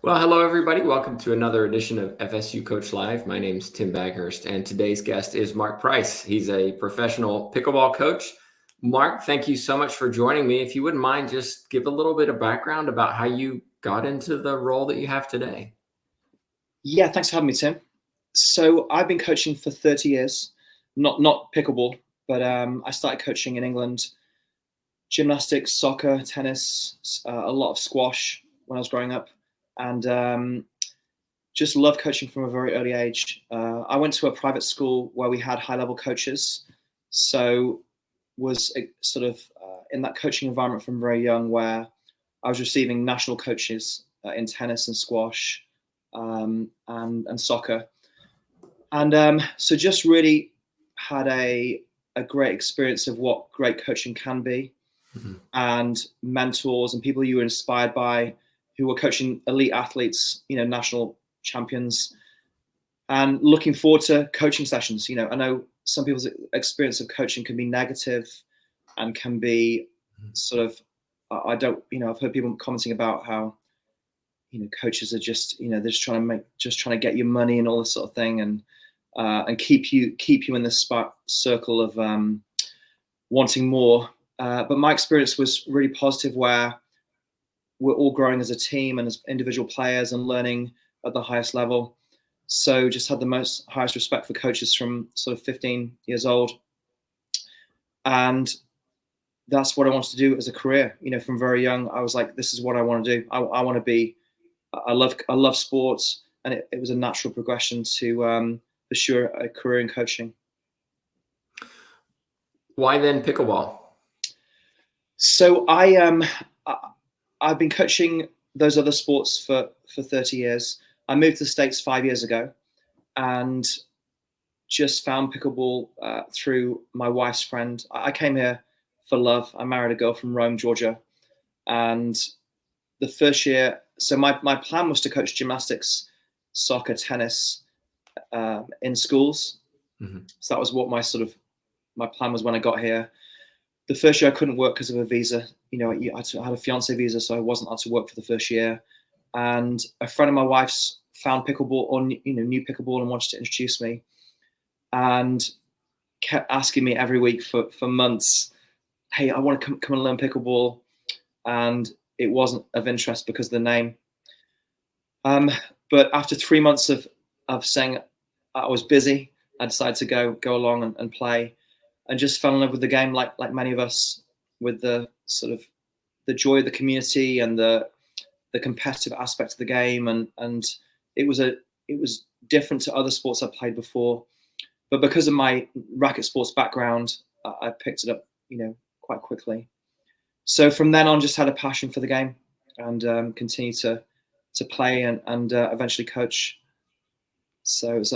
Well, hello, everybody. Welcome to another edition of FSU Coach Live. My name's Tim Baghurst, and today's guest is Mark Price. He's a professional pickleball coach. Mark, thank you so much for joining me. If you wouldn't mind, just give a little bit of background about how you got into the role that you have today. Yeah, thanks for having me, Tim. So I've been coaching for 30 years, not pickleball, but I started coaching in England, gymnastics, soccer, tennis, a lot of squash when I was growing up, and just loved coaching from a very early age. I went to a private school where we had high-level coaches, so was sort of in that coaching environment from very young, where I was receiving national coaches in tennis and squash and soccer, and so just really had a great experience of what great coaching can be, and mentors and people you were inspired by who were coaching elite athletes, national champions, and looking forward to coaching sessions. I know some people's experience of coaching can be negative and can be sort of, I've heard people commenting about how, coaches are just, they're just trying to get your money and all this sort of thing, and keep you in this circle of wanting more. But my experience was really positive, where we're all growing as a team and as individual players and learning at the highest level. So just had the highest respect for coaches from sort of 15 years old. And that's what I wanted to do as a career. From very young, I was like, this is what I want to do. I want to be, I love sports, and it was a natural progression to pursue a career in coaching. Why then pickleball? So I've been coaching those other sports for 30 years. I moved to the States 5 years ago and just found pickleball through my wife's friend. I came here for love. I married a girl from Rome, Georgia. And the first year, so my plan was to coach gymnastics, soccer, tennis in schools. So that was what my plan was when I got here. The first year I couldn't work because of a visa. I had a fiance visa, so I wasn't allowed to work for the first year. And a friend of my wife's found pickleball, or knew pickleball, and wanted to introduce me, and kept asking me every week for months, "Hey, I want to come and learn pickleball," and it wasn't of interest because of the name. But after 3 months of saying I was busy, I decided to go along and play, and just fell in love with the game, like many of us, with the sort of the joy of the community and the competitive aspect of the game, and it was different to other sports I've played before, but because of my racket sports background, I picked it up, quite quickly. So from then on, just had a passion for the game, and continued to play and eventually coach. So it was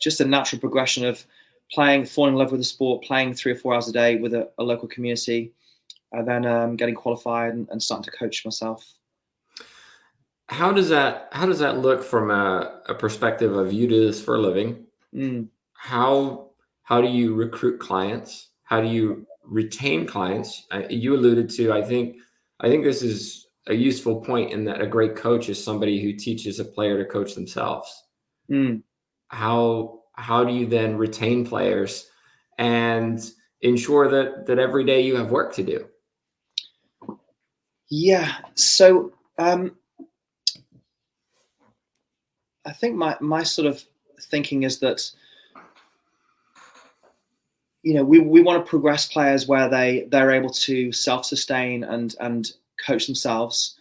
just a natural progression of playing, falling in love with the sport, playing 3 or 4 hours a day with a local community, and then getting qualified and starting to coach myself. How does that look from a perspective of you do this for a living? How do you recruit clients? How do you retain clients? You alluded to, I think this is a useful point, in that a great coach is somebody who teaches a player to coach themselves. How do you then retain players and ensure that every day you have work to do? Yeah. So I think my sort of thinking is that, we want to progress players where they're able to self-sustain and coach themselves.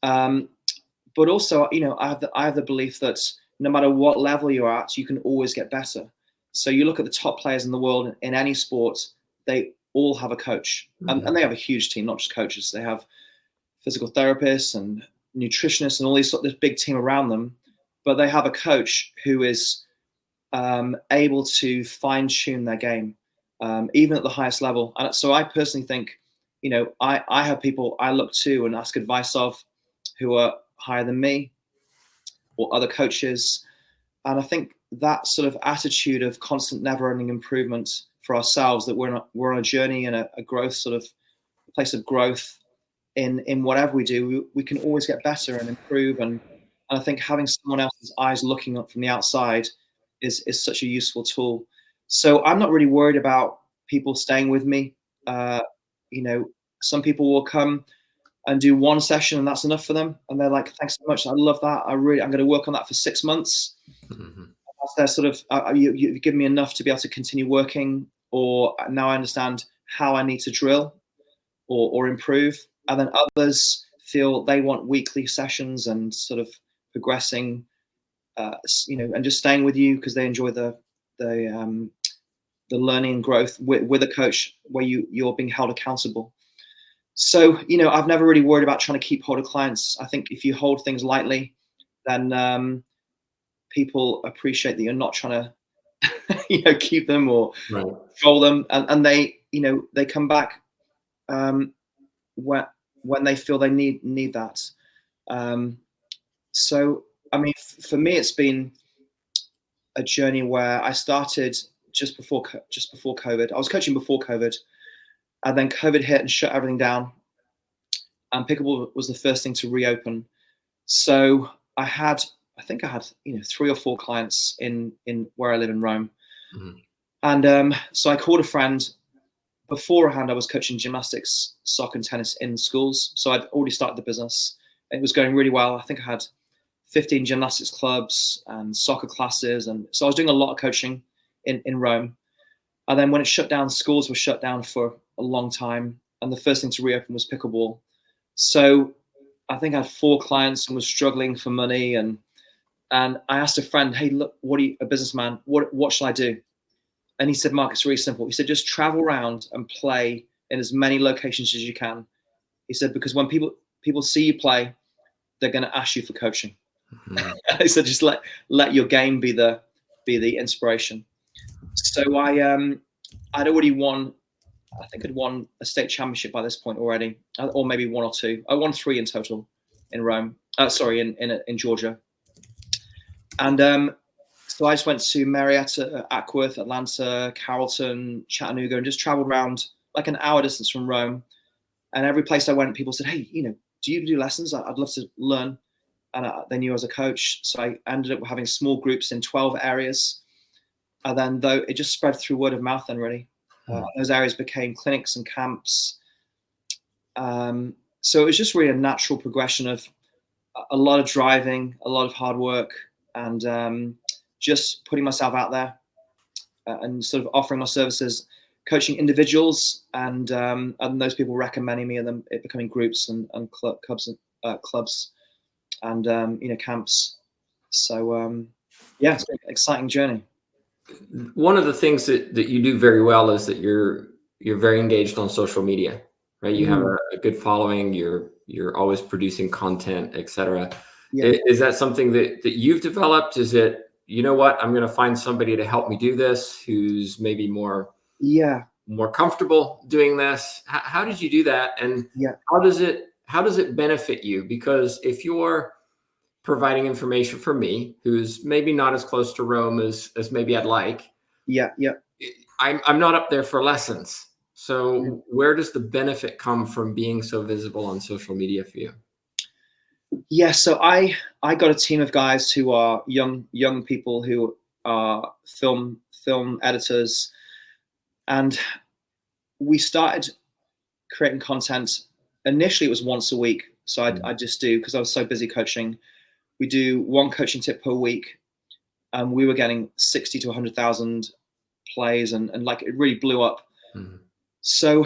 But also, I have the belief that no matter what level you're at, you can always get better. So you look at the top players in the world in any sport, they all have a coach, and they have a huge team, not just coaches. They have physical therapists and nutritionists and all this big team around them, but they have a coach who is able to fine-tune their game, even at the highest level. And so I personally think, I have people I look to and ask advice of who are higher than me or other coaches. And I think that sort of attitude of constant never-ending improvement for ourselves, that we're on a journey and a growth, sort of place of growth, in whatever we do, we can always get better and improve. And I think having someone else's eyes looking up from the outside is such a useful tool. So I'm not really worried about people staying with me. You know, some people will come and do one session and that's enough for them, and they're like, thanks so much, I love that, I'm going to work on that for 6 months. Mm-hmm. They're sort of you've given me enough to be able to continue working, or now I understand how I need to drill or improve. And then others feel they want weekly sessions and sort of progressing, you know, and just staying with you because they enjoy the learning and growth with a coach where you're being held accountable. So, you know, I've never really worried about trying to keep hold of clients. I think if you hold things lightly, then people appreciate that you're not trying to, you know, keep them or control them, and they, you know, they come back when they feel they need that. So, I mean, for me, it's been a journey where I started just before COVID. I was coaching before COVID, and then COVID hit and shut everything down. And pickleball was the first thing to reopen. So I think I had, you know, 3 or 4 clients in where I live in Rome. Mm-hmm. And so I called a friend. Beforehand, I was coaching gymnastics, soccer, and tennis in schools. So I'd already started the business. It was going really well. I think I had 15 gymnastics clubs and soccer classes. And so I was doing a lot of coaching in Rome. And then when it shut down, schools were shut down for a long time. And the first thing to reopen was pickleball. So I think I had 4 clients and was struggling for money. And I asked a friend, hey, look, a businessman, what should I do? And he said, Mark, it's really simple. He said, just travel around and play in as many locations as you can. He said, because when people see you play, they're going to ask you for coaching. Mm-hmm. He said, just let your game be the inspiration. So I'd already won. I think I'd won a state championship by this point already, or maybe 1 or 2. I won 3 in total in Rome. Sorry, in Georgia. And so I just went to Marietta, Ackworth, Atlanta, Carrollton, Chattanooga, and just traveled around like an hour distance from Rome. And every place I went, people said, hey, you know, do you do lessons? I'd love to learn. And they knew I was a coach. So I ended up having small groups in 12 areas. And then though it just spread through word of mouth then really. Those areas became clinics and camps. So it was just really a natural progression of a lot of driving, a lot of hard work, and just putting myself out there and sort of offering my services, coaching individuals, and those people recommending me, and then it becoming groups and clubs and you know, camps. So yeah, it's been an exciting journey. One of the things that you do very well is that you're very engaged on social media, right? You have a good following. You're always producing content, etc. Yeah. Is that something that you've developed? Is it, you know what, I'm going to find somebody to help me do this who's maybe more comfortable doing this? How did you do that? And how does it benefit you? Because if you're providing information for me, who's maybe not as close to Rome as maybe I'd like, I'm not up there for lessons. So where does the benefit come from being so visible on social media for you? Yeah, so I got a team of guys who are young people who are film editors, and we started creating content. Initially, it was once a week, so I just do, because I was so busy coaching. We do 1 coaching tip per week, and we were getting 60 to 100,000 plays, and like it really blew up. Mm-hmm. So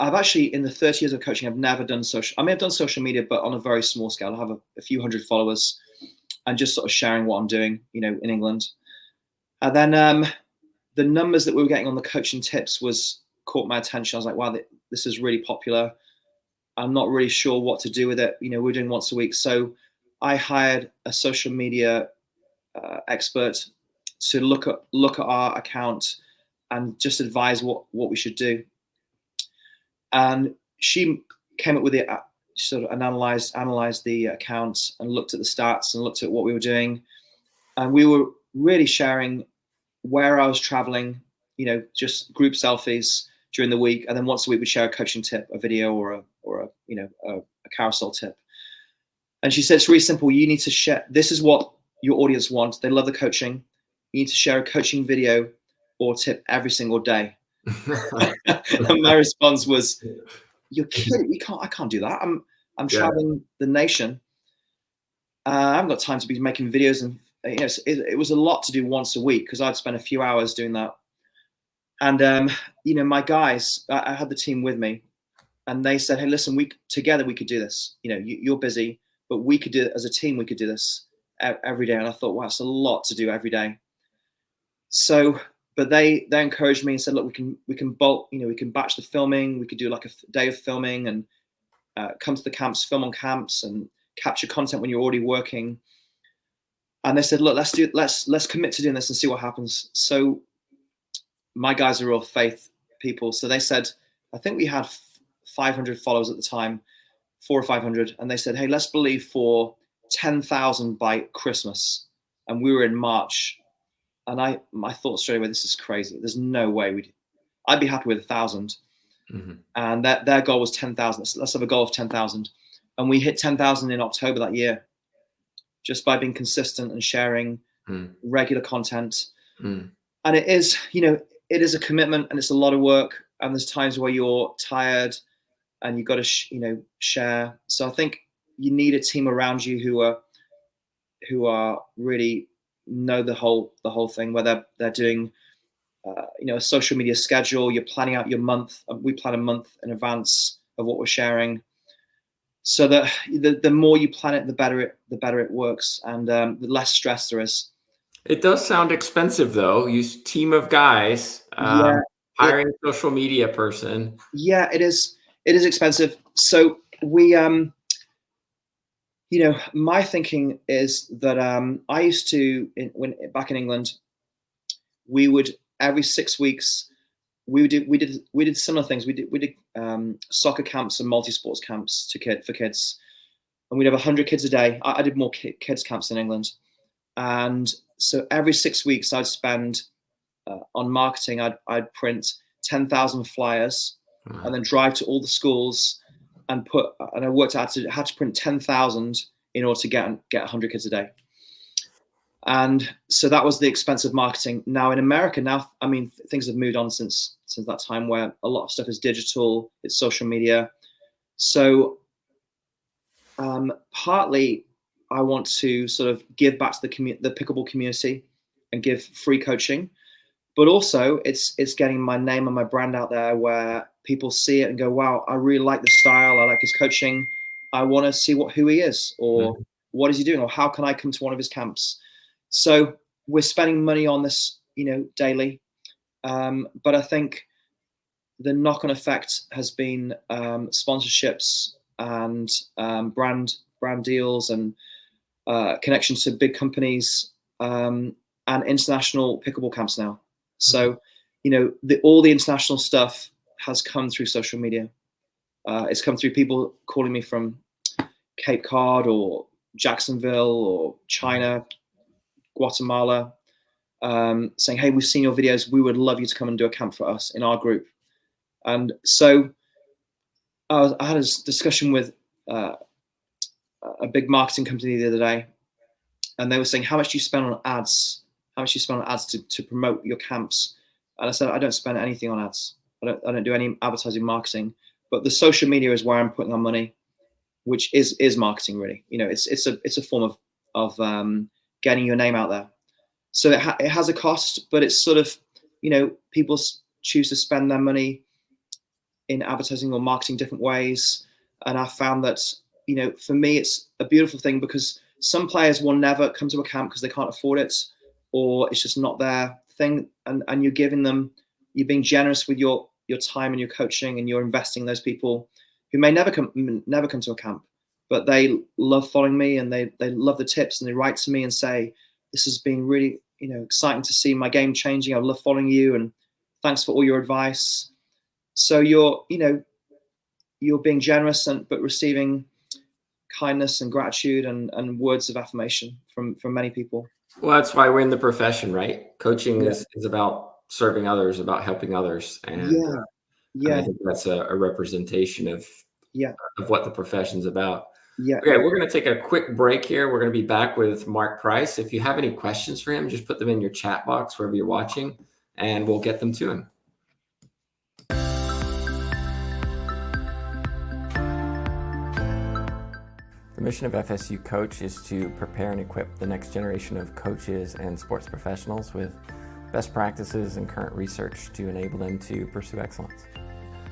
I've actually, in the 30 years of coaching, I've never done social. I may have done social media, but on a very small scale. I have a few hundred followers, and just sort of sharing what I'm doing, you know, in England. And then the numbers that we were getting on the coaching tips caught my attention. I was like, wow, this is really popular. I'm not really sure what to do with it. You know, we're doing once a week. So I hired a social media expert to look at our account and just advise what we should do. And she came up with it, sort of analyzed the account and looked at the stats and looked at what we were doing. And we were really sharing where I was traveling, you know, just group selfies, during the week, and then once a week we'd share a coaching tip, a video, or a carousel tip. And she said it's really simple. You need to share. This is what your audience wants. They love the coaching. You need to share a coaching video or tip every single day. And my response was, "You're kidding! I can't do that. I'm traveling the nation. I haven't got time to be making videos, and it was a lot to do once a week because I'd spend a few hours doing that." And my guys, I had the team with me, and they said, "Hey, listen, together we could do this. You're busy, but we could do it as a team. We could do this every day." And I thought, wow, it's a lot to do every day. So, but they encouraged me and said, "Look, we can bulk. We can batch the filming. We could do like a day of filming and come to the camps, film on camps, and capture content when you're already working." And they said, "Look, let's commit to doing this and see what happens." So my guys are all faith people. So they said, I think we had 500 followers at the time, 400 or 500. And they said, "Hey, let's believe for 10,000 by Christmas." And we were in March. And I thought straight away, this is crazy. There's no way I'd be happy with 1,000. Mm-hmm. And their goal was 10,000. Let's have a goal of 10,000. And we hit 10,000 in October that year, just by being consistent and sharing regular content. And it is a commitment, and it's a lot of work. And there's times where you're tired and you've got to, share. So I think you need a team around you who are really know the whole thing, where they're doing, a social media schedule. You're planning out your month. We plan a month in advance of what we're sharing, so that the more you plan it, the better it works, and the less stress there is. It does sound expensive, though. You team of guys, hiring a social media person. Yeah, it is. It is expensive. So we, my thinking is that I used to, back in England, we would every 6 weeks we did similar things. We did soccer camps and multi-sports camps for kids, and we'd have 100 kids a day. I did more kids camps in England, and so every 6 weeks I'd spend on marketing. I'd print 10,000 flyers, and then drive to all the schools and I worked out had to print 10,000 in order to get 100 kids a day. And so that was the expensive marketing. Now in America, things have moved on since that time, where a lot of stuff is digital, it's social media. So partly I want to sort of give back to the pickleball community and give free coaching, but also it's getting my name and my brand out there, where people see it and go, "Wow, I really like the style. I like his coaching. I want to see who he is, or what is he doing, or how can I come to one of his camps?" So we're spending money on this, daily. But I think the knock-on effect has been sponsorships and brand deals and connections to big companies and international pickleball camps now. So, all the international stuff has come through social media. It's come through people calling me from Cape Cod or Jacksonville or China, Guatemala, saying, "Hey, we've seen your videos. We would love you to come and do a camp for us in our group." And so I had a discussion with a big marketing company the other day, and they were saying, "How much do you spend on ads? How much do you spend on ads to promote your camps?" And I said, "I don't spend anything on ads. I don't do any advertising marketing, but the social media is where I'm putting our money, which is marketing, really. It's a form of getting your name out there. So it has a cost, but it's sort of, people choose to spend their money in advertising or marketing different ways. And I found that, for me, it's a beautiful thing, because some players will never come to a camp because they can't afford it, or it's just not their thing. And you're being generous with your time and your coaching, and you're investing in those people who may never come to a camp, but they love following me, and they love the tips, and they write to me and say, "This has been really, exciting to see my game changing. I love following you, and thanks for all your advice." So you're being generous, but receiving kindness and gratitude and words of affirmation from many people. Well, that's why we're in the profession, right? Coaching is about serving others, about helping others. And And I Yeah. think that's a representation Yeah. of what the profession's about. Yeah. Okay, we're going to take a quick break here. We're going to be back with Mark Price. If you have any questions for him, just put them in your chat box wherever you're watching, and we'll get them to him. The mission of FSU Coach is to prepare and equip the next generation of coaches and sports professionals with best practices and current research to enable them to pursue excellence.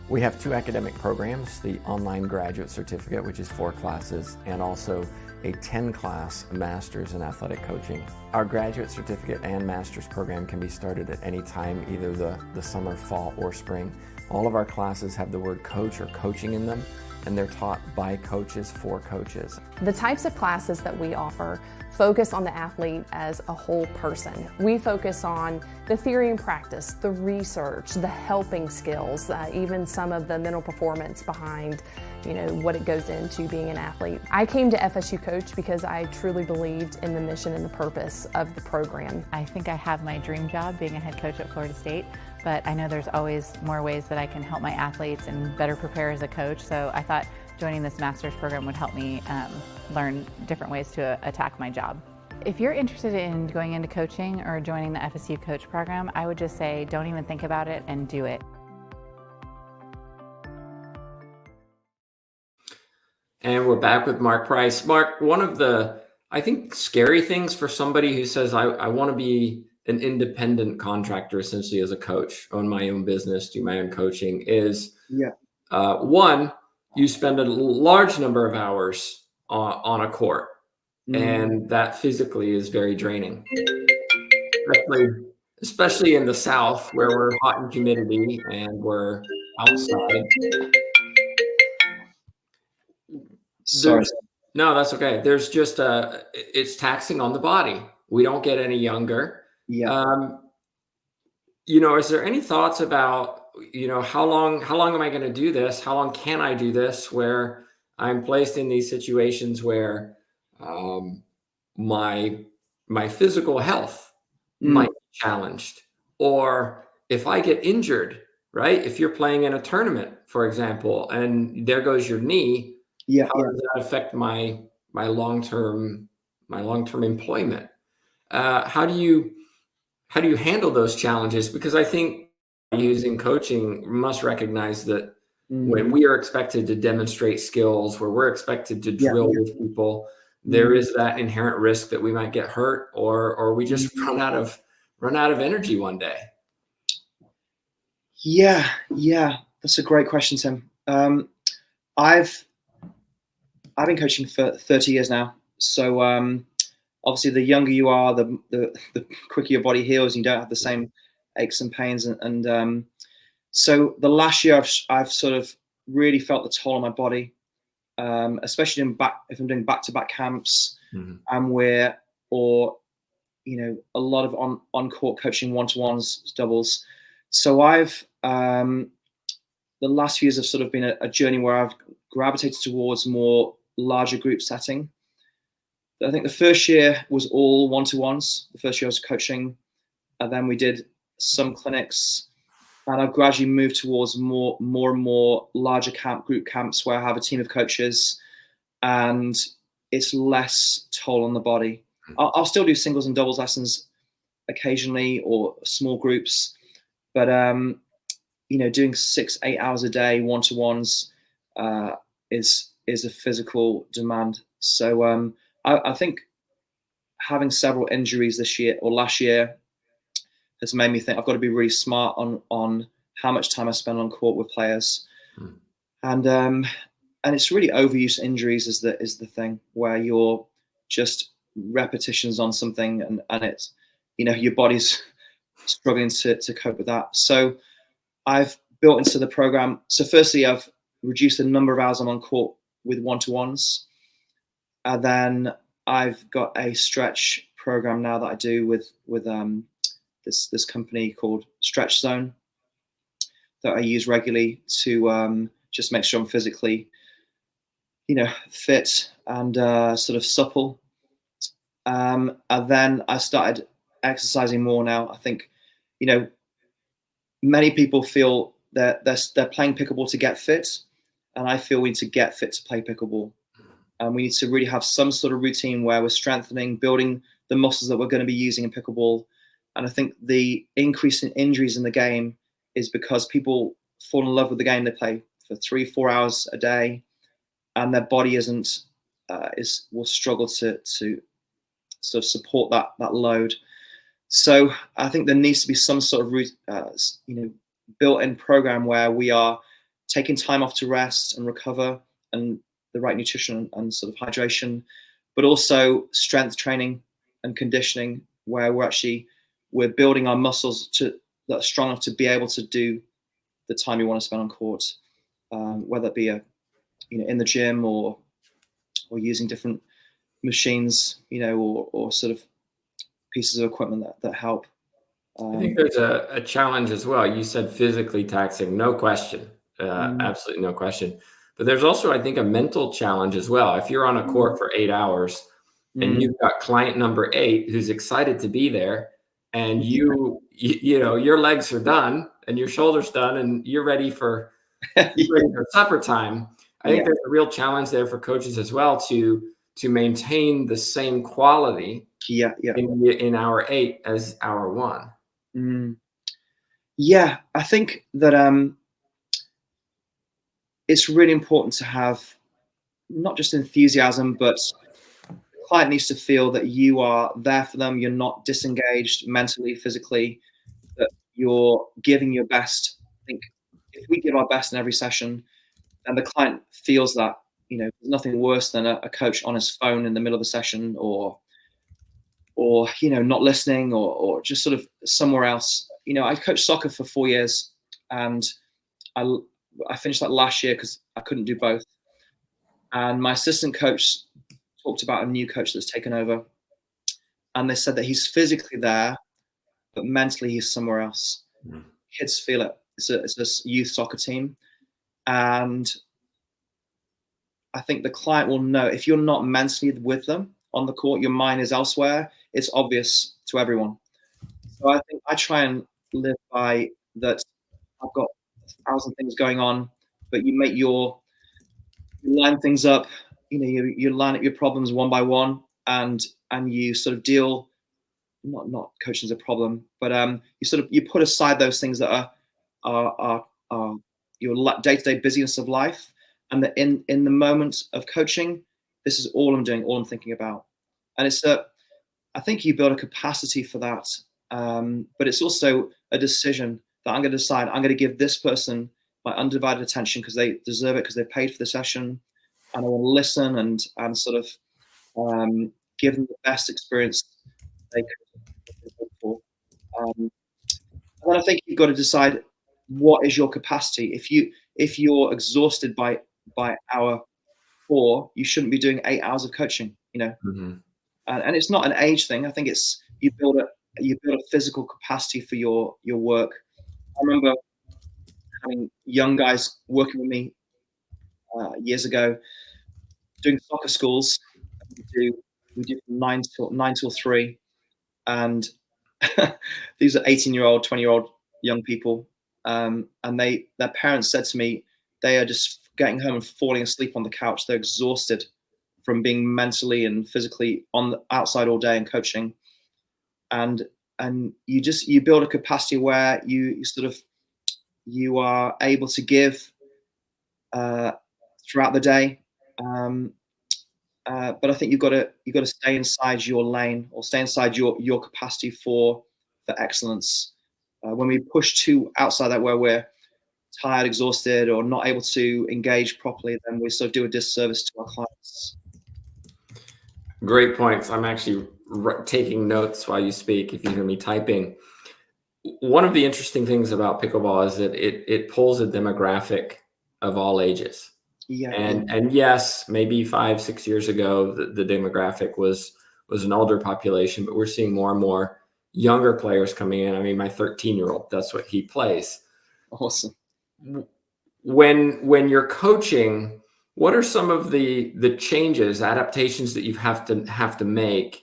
We have 2 academic programs, the online graduate certificate, which is 4 classes, and also a 10-class master's in athletic coaching. Our graduate certificate and master's program can be started at any time, either the summer, fall, or spring. All of our classes have the word coach or coaching in them, and they're taught by coaches for coaches. The types of classes that we offer focus on the athlete as a whole person. We focus on the theory and practice, the research, the helping skills, even some of the mental performance behind, what it goes into being an athlete. I came to FSU Coach because I truly believed in the mission and the purpose of the program. I think I have my dream job being a head coach at Florida State, but I know there's always more ways that I can help my athletes and better prepare as a coach. So I thought joining this master's program would help me learn different ways to attack my job. If you're interested in going into coaching or joining the FSU Coach program, I would just say don't even think about it and do it. And we're back with Mark Price. Mark, one of the, I think, scary things for somebody who says, I want to be an independent contractor, essentially as a coach, own my own business, do my own coaching, is one, you spend a large number of hours on a court, and that physically is very draining, especially in the South where we're hot and humidity and we're outside. Sorry. No, that's okay. There's just it's taxing on the body. We don't get any younger. Yeah. Is there any thoughts about, how long am I going to do this? How long can I do this where I'm placed in these situations where my physical health might be challenged, or if I get injured, right? If you're playing in a tournament, for example, and there goes your knee, how does that affect my long-term employment? How do you handle those challenges? Because I think using coaching must recognize that when we are expected to demonstrate skills, where we're expected to drill with people, there is that inherent risk that we might get hurt, or we just run out of energy one day. Yeah, that's a great question, Tim. I've been coaching for 30 years now, so obviously the younger you are, the quicker your body heals, and you don't have the same aches and pains, and so the last year I've sort of really felt the toll on my body, especially if I'm doing back-to-back camps, or a lot of on-court coaching, one-to-ones, doubles. So I've the last few years have sort of been a journey where I've gravitated towards more larger group setting. I think the first year was all one-to-ones. The first year I was coaching, and then we did some clinics, and I've gradually moved towards more and more larger group camps where I have a team of coaches, and it's less toll on the body. I'll still do singles and doubles lessons occasionally, or small groups, but doing 6-8 hours a day one-to-ones is a physical demand. So I think having several injuries this year or last year has made me think I've got to be really smart on how much time I spend on court with players, and it's really overuse injuries is the thing, where you're just repetitions on something, and it's your body's struggling to cope with that. So I've built into the program. So firstly, I've reduced the number of hours I'm on court with one-to-ones, and then I've got a stretch program now that I do with this company called Stretch Zone that I use regularly to just make sure I'm physically, fit and sort of supple. And then I started exercising more now. I think, many people feel they're playing pickleball to get fit, and I feel we need to get fit to play pickleball. And we need to really have some sort of routine where we're strengthening, building the muscles that we're going to be using in pickleball. And I think the increase in injuries in the game is because people fall in love with the game. They play for 3-4 hours a day, and their body will struggle to sort of support that load. So I think there needs to be some sort of built-in program where we are taking time off to rest and recover, and the right nutrition and sort of hydration, but also strength training and conditioning, where we're building our muscles that are strong enough to be able to do the time you want to spend on court, whether it be in the gym or using different machines, or sort of pieces of equipment that help. I think there's a challenge as well. You said physically taxing, no question, absolutely no question. But there's also, I think, a mental challenge as well. If you're on a court for 8 hours and you've got client number 8 who's excited to be there, and you know your legs are done and your shoulders done and you're ready for supper time. I think there's a real challenge there for coaches as well to maintain the same quality in hour 8 as hour 1. Yeah, I think that it's really important to have not just enthusiasm, but the client needs to feel that you are there for them. You're not disengaged mentally, physically, that you're giving your best. I think if we give our best in every session, and the client feels that, there's nothing worse than a coach on his phone in the middle of a session, or not listening, or just sort of somewhere else. I coached soccer for 4 years, and I finished that last year because I couldn't do both. And my assistant coach talked about a new coach that's taken over, and they said that he's physically there, but mentally he's somewhere else. Kids feel it. It's a youth soccer team, and I think the client will know if you're not mentally with them on the court, your mind is elsewhere. It's obvious to everyone. So I think I try and live by that. I've got 1,000 things going on, but you line things up. You line up your problems one by one, and you sort of deal. Not coaching is a problem, but you put aside those things that are your day-to-day busyness of life, and that in the moment of coaching, this is all I'm doing, all I'm thinking about. And I think you build a capacity for that, but it's also a decision that I'm going to decide I'm going to give this person my undivided attention because they deserve it, because they paid for the session, and I want to listen and sort of give them the best experience they could hope for. And then I think you've got to decide what is your capacity. If you're exhausted by hour 4, you shouldn't be doing 8 hours of coaching. And it's not an age thing. I think it's you build a physical capacity for your work. I remember having young guys working with me years ago, doing soccer schools. We do from 9 till 3, and these are 18-year-old, 20-year-old young people, and their parents said to me, they are just getting home and falling asleep on the couch. They're exhausted from being mentally and physically on the outside all day and coaching, and you build a capacity where you are able to give throughout the day. But I think you've got to stay inside your lane, or stay inside your capacity for excellence. When we push too outside that, where we're tired, exhausted, or not able to engage properly, then we sort of do a disservice to our clients. Great points. I'm actually taking notes while you speak, if you hear me typing. One of the interesting things about pickleball is that it pulls a demographic of all ages. And yes, maybe 5-6 years ago, the demographic was an older population, but we're seeing more and more younger players coming in. I mean, my 13-year-old, that's what he plays. Awesome. When you're coaching, what are some of the changes, adaptations that you have to make,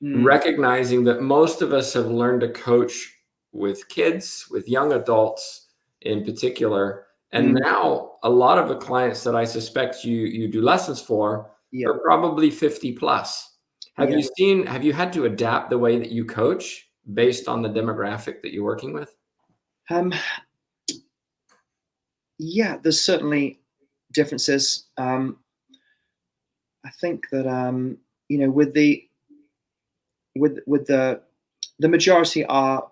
recognizing that most of us have learned to coach with kids, with young adults, in particular. And now a lot of the clients that I suspect you do lessons for are probably 50 plus. Have you had to adapt the way that you coach based on the demographic that you're working with? Yeah, there's certainly differences. I think that with the majority are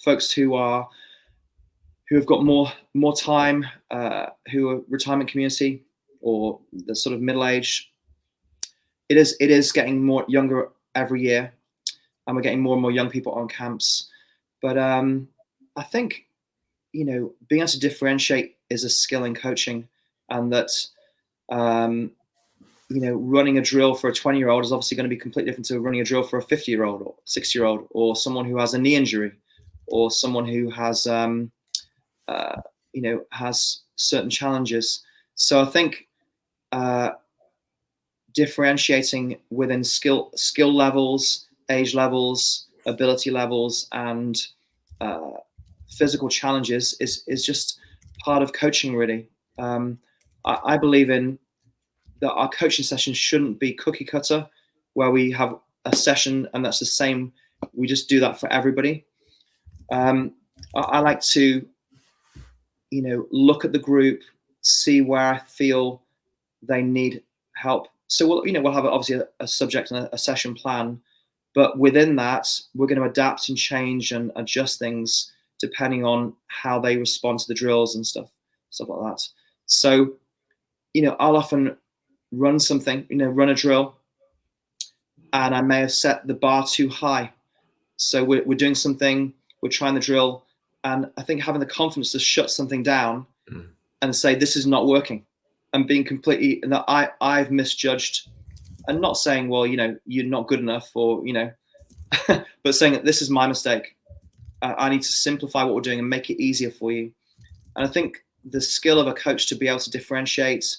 folks who have got more time, who are retirement community or the sort of middle age. It is getting more younger every year, and we're getting more and more young people on camps. But I think being able to differentiate is a skill in coaching, and that running a drill for a 20-year-old is obviously going to be completely different to running a drill for a 50-year-old or 60-year-old, or someone who has a knee injury, or someone who has has certain challenges. So I think differentiating within skill levels, age levels, ability levels, and physical challenges is just part of coaching, really. I believe in that our coaching sessions shouldn't be cookie cutter, where we have a session and that's the same. We just do that for everybody. I like to, look at the group, see where I feel they need help. So we'll have obviously a subject and a session plan, but within that, we're going to adapt and change and adjust things depending on how they respond to the drills and stuff like that. So, I'll often run something, run a drill, and I may have set the bar too high. So we're doing something, we're trying the drill, and I think having the confidence to shut something down and say, this is not working, and being completely, and that I've misjudged, and not saying, well, you're not good enough, or, but saying that this is my mistake. I need to simplify what we're doing and make it easier for you. And I think the skill of a coach to be able to differentiate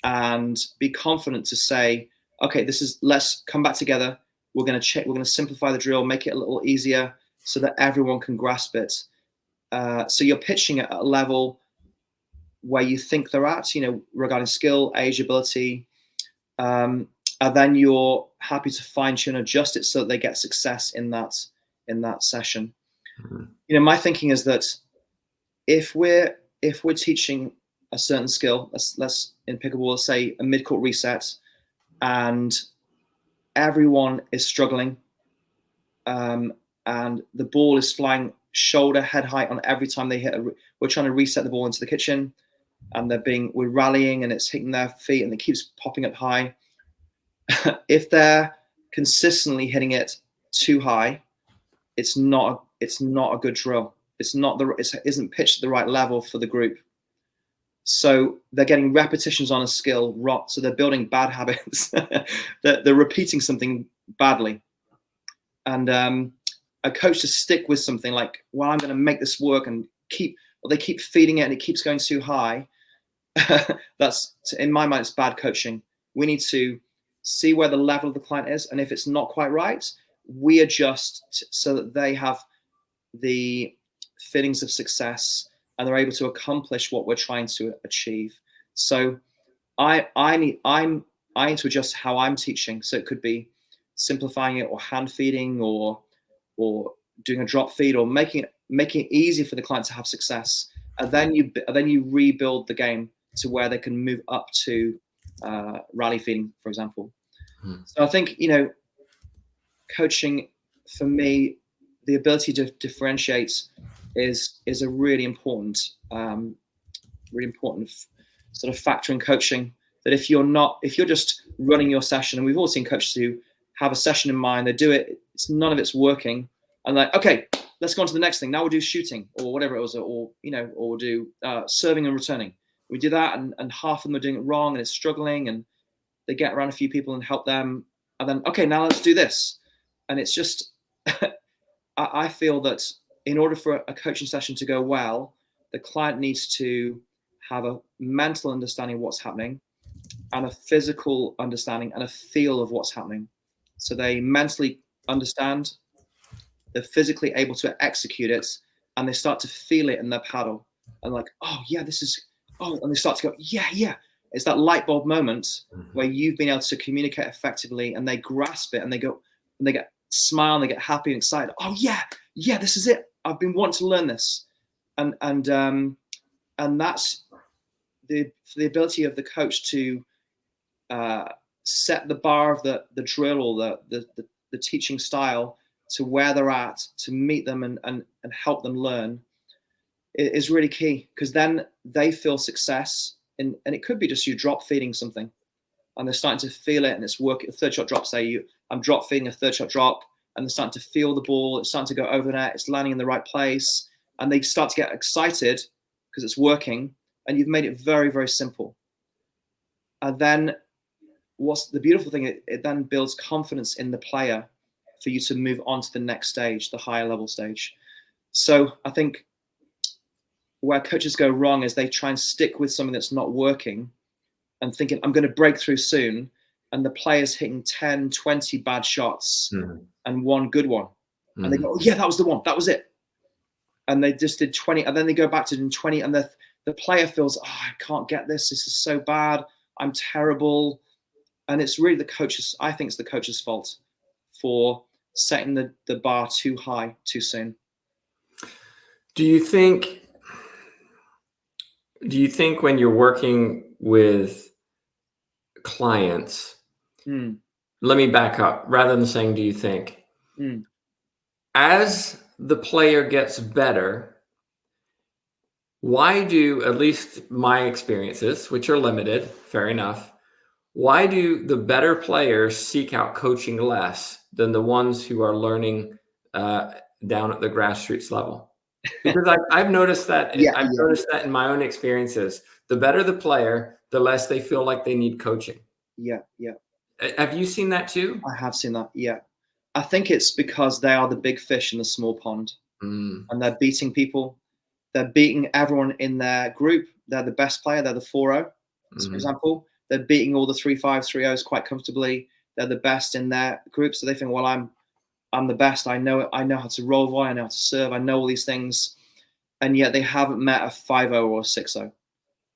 and be confident to say, okay, let's come back together. We're going to simplify the drill, make it a little easier so that everyone can grasp it. So you're pitching at a level where you think they're at, regarding skill, age, ability, and then you're happy to fine tune, adjust it so that they get success in that session. My thinking is that if we're teaching a certain skill, let's in pickleball, let's say a mid-court reset, and everyone is struggling, and the ball is flying shoulder, head height on every time they hit. We're trying to reset the ball into the kitchen, and we're rallying, and it's hitting their feet, and it keeps popping up high. If they're consistently hitting it too high, it's not a good drill. It isn't pitched at the right level for the group. So they're getting repetitions on a skill, so they're building bad habits. they're repeating something badly. And a coach to stick with something like, well, I'm going to make this work, and they keep feeding it and it keeps going too high. That's, in my mind, it's bad coaching. We need to see where the level of the client is, and if it's not quite right, we adjust so that they have the feelings of success and they're able to accomplish what we're trying to achieve. So I need to adjust how I'm teaching. So it could be simplifying it, or hand feeding, or doing a drop feed, or making it easy for the client to have success. And then you rebuild the game to where they can move up to rally feeding, for example. So I think, coaching, for me, the ability to differentiate is a really important sort of factor in coaching. That if you're just running your session, and we've all seen coaches who have a session in mind, they do it, none of it's working, and like, okay, let's go on to the next thing. Now we'll do shooting, or whatever it was, or we'll do serving and returning. We do that, and half of them are doing it wrong, and it's struggling, and they get around a few people and help them, and then, okay, now let's do this. And it's just, I feel that in order for a coaching session to go well, the client needs to have a mental understanding of what's happening, and a physical understanding and a feel of what's happening. So they mentally understand, they're physically able to execute it, and they start to feel it in their paddle, and like, oh yeah, this is, oh, and they start to go, yeah, yeah. It's that light bulb moment where you've been able to communicate effectively, and they grasp it, and they go, and they get smile, and they get happy and excited. Oh yeah, yeah, this is it. I've been wanting to learn this, and that's the ability of the coach to set the bar of the drill or the teaching style to where they're at, to meet them and help them learn, is really key, because then they feel success. And it could be just you drop feeding something and they're starting to feel it, and it's working. A third shot drop, I'm drop feeding a third shot drop, and they're starting to feel the ball. It's starting to go over the net. It's landing in the right place, and they start to get excited because it's working, and you've made it very, very simple. And then what's the beautiful thing, it then builds confidence in the player for you to move on to the next stage, the higher level stage. So I think where coaches go wrong is they try and stick with something that's not working and thinking, I'm going to break through soon. And the player's hitting 10, 20 bad shots and one good one. And they go, oh yeah, that was the one. That was it. And they just did 20. And then they go back to doing 20. And the player feels, oh, I can't get this. This is so bad. I'm terrible. And it's really the coach's, I think it's the coach's fault for setting the bar too high too soon. Do you think when you're working with clients, let me back up, rather than saying, do you think, as the player gets better, why do, at least my experiences, which are limited, fair enough, why do the better players seek out coaching less than the ones who are learning down at the grassroots level? Because I've noticed that. I've noticed that in my own experiences. The better the player, the less they feel like they need coaching. Yeah. Have you seen that too? I have seen that. Yeah, I think it's because they are the big fish in the small pond, and they're beating people. They're beating everyone in their group. They're the best player. They're the 4-0, for example. They're beating all the 3-5s, 3-0s quite comfortably. They're the best in their group, so they think, well, I'm the best. I know it. I know how to roll volley. I know how to serve. I know all these things, and yet they haven't met a 5-0 or a 6-0,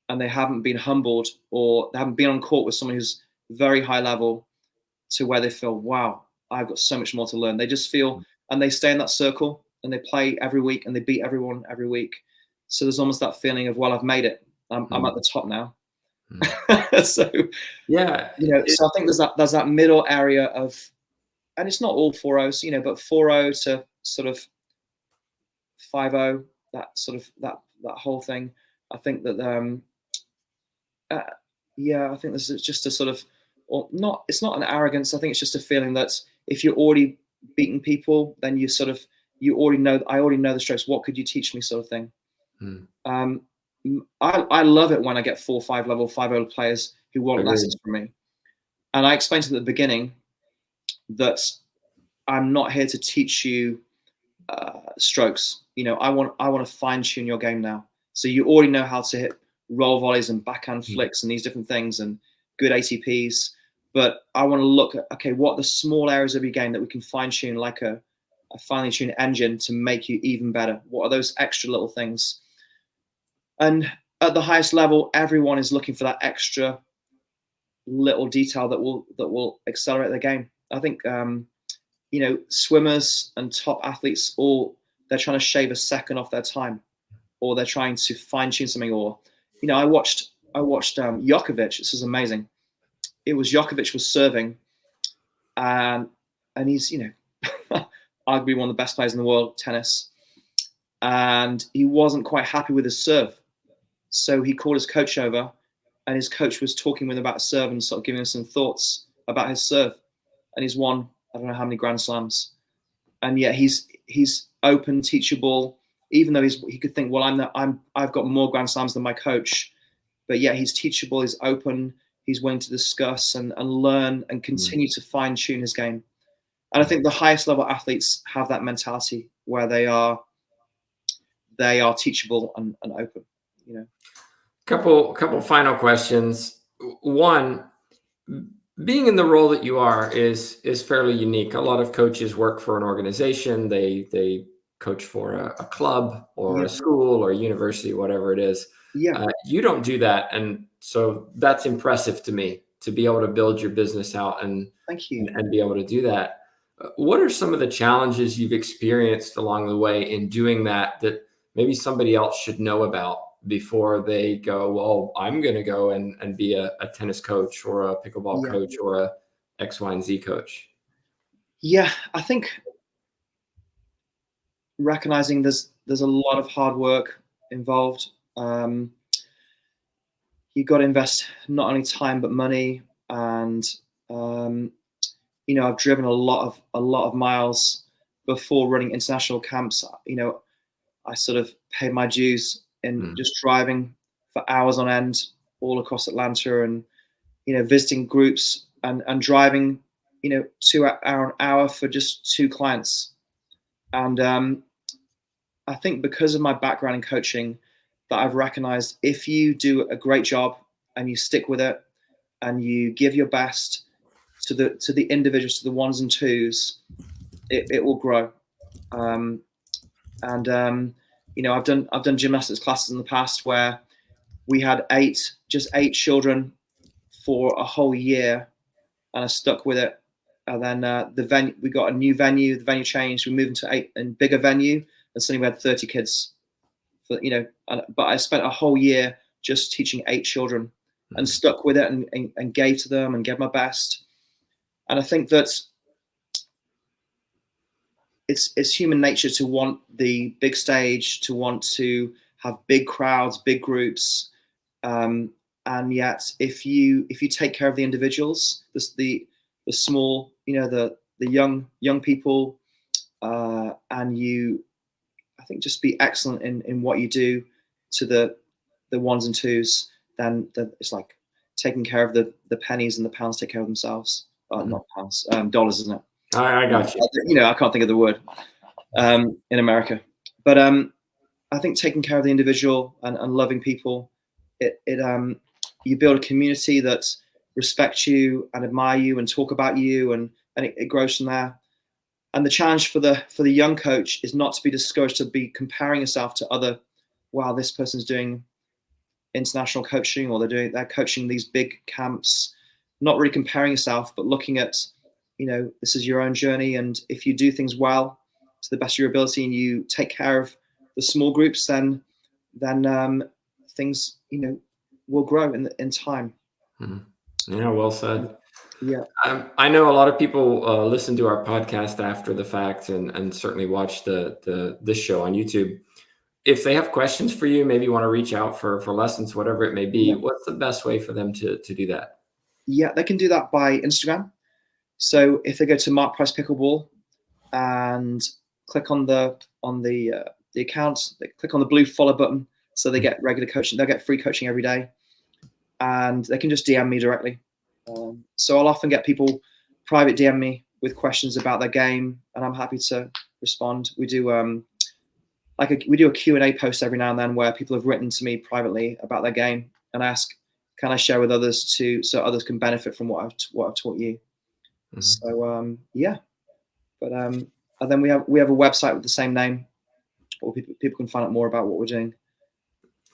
and they haven't been humbled, or they haven't been on court with someone who's very high level to where they feel, wow, I've got so much more to learn. They just feel, and they stay in that circle, and they play every week, and they beat everyone every week. So there's almost that feeling of, well, I've made it. I'm at the top now. So yeah, so I think there's that middle area of, and it's not all 4-0s, but 4-0 to sort of 5-0, that sort of that whole thing. I think that I think this is just a sort of, or not. It's not an arrogance. I think it's just a feeling that if you're already beating people, then you already know. I already know the strokes. What could you teach me, sort of thing. I love it when I get 4-5 level 5-0 players who want lessons from me, and I explained to them at the beginning that I'm not here to teach you strokes. I want to fine tune your game now. So you already know how to hit roll volleys and backhand flicks and these different things and good ATPs. But I want to look at, okay, what are the small areas of your game that we can fine tune, like a finely tuned engine, to make you even better? What are those extra little things? And at the highest level, everyone is looking for that extra little detail that will accelerate their game. I think swimmers and top athletes, they're trying to shave a second off their time, or they're trying to fine tune something. Or I watched Djokovic. This was amazing. It was Djokovic was serving, and he's arguably one of the best players in the world, tennis, and he wasn't quite happy with his serve. So he called his coach over, and his coach was talking with him about serve and sort of giving him some thoughts about his serve. And he's won, I don't know how many Grand Slams. And yet he's open, teachable, even though he could think, well, I've got more Grand Slams than my coach. But yet he's teachable, he's open, he's willing to discuss and learn and continue to fine tune his game. And I think the highest level athletes have that mentality where they are teachable and open. Couple final questions. One, being in the role that you are is fairly unique. A lot of coaches work for an organization. They coach for a club or Yeah. a school or a university, whatever it is. Yeah. You don't do that. And so that's impressive to me, to be able to build your business out and Thank you. and be able to do that. What are some of the challenges you've experienced along the way in doing that maybe somebody else should know about before they go, well, I'm going to go and be a tennis coach or a pickleball Yeah. coach or a X, Y, and Z coach? Yeah, I think recognizing there's a lot of hard work involved. You've got to invest not only time but money, and I've driven a lot of miles before running international camps. I sort of paid my dues in just driving for hours on end all across Atlanta, and visiting groups and driving 2 hour for just 2 clients. And I think because of my background in coaching, that I've recognized if you do a great job and you stick with it and you give your best to the individuals, to the ones and twos, it will grow. I've done gymnastics classes in the past where we had 8 children for a whole year, and I stuck with it. And then we got a new venue. The venue changed. We moved into a bigger venue, and suddenly we had 30 kids. But I spent a whole year just teaching 8 children, and stuck with it and gave to them and gave my best. And I think that it's human nature to want the big stage, to want to have big crowds, big groups, and yet if you take care of the individuals, the small, the young people, and you, I think, just be excellent in what you do to the ones and twos, then it's like taking care of the pennies, and the pounds take care of themselves. Not pounds, dollars, isn't it? I got you. I can't think of the word in America, but I think taking care of the individual and loving people, you build a community that respect you and admire you and talk about you, and it grows from there. And the challenge for the young coach is not to be discouraged, to be comparing yourself to other. Wow, this person's doing international coaching, or they're coaching these big camps. Not really comparing yourself, but looking at, this is your own journey, and if you do things well to the best of your ability, and you take care of the small groups, then things will grow in time. Yeah, well said. Yeah. I know a lot of people listen to our podcast after the fact, and certainly watch this show on YouTube. If they have questions for you, maybe you want to reach out for lessons, whatever it may be, what's the best way for them to do that? Yeah, they can do that by Instagram. So if they go to Mark Price Pickleball and click on the account, they click on the blue follow button, so they get regular coaching. They'll get free coaching every day, and they can just DM me directly. So I'll often get people private DM me with questions about their game, and I'm happy to respond. We do we do a Q&A post every now and then where people have written to me privately about their game, and ask, can I share with others so others can benefit from what I've taught you. So yeah, but and then we have a website with the same name, where people can find out more about what we're doing.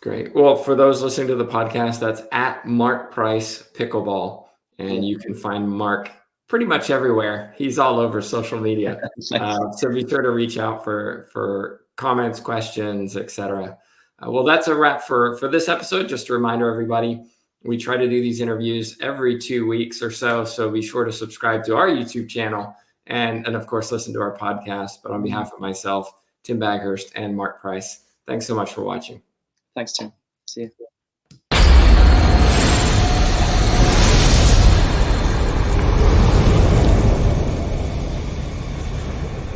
Great. Well, for those listening to the podcast, that's at Mark Price Pickleball, and you can find Mark pretty much everywhere. He's all over social media. So be sure to reach out for comments, questions, etc. Well, that's a wrap for this episode. Just a reminder, everybody, we try to do these interviews every 2 weeks or so. So be sure to subscribe to our YouTube channel and of course, listen to our podcast. But on behalf of myself, Tim Baghurst, and Mark Price, thanks so much for watching. Thanks, Tim. See you.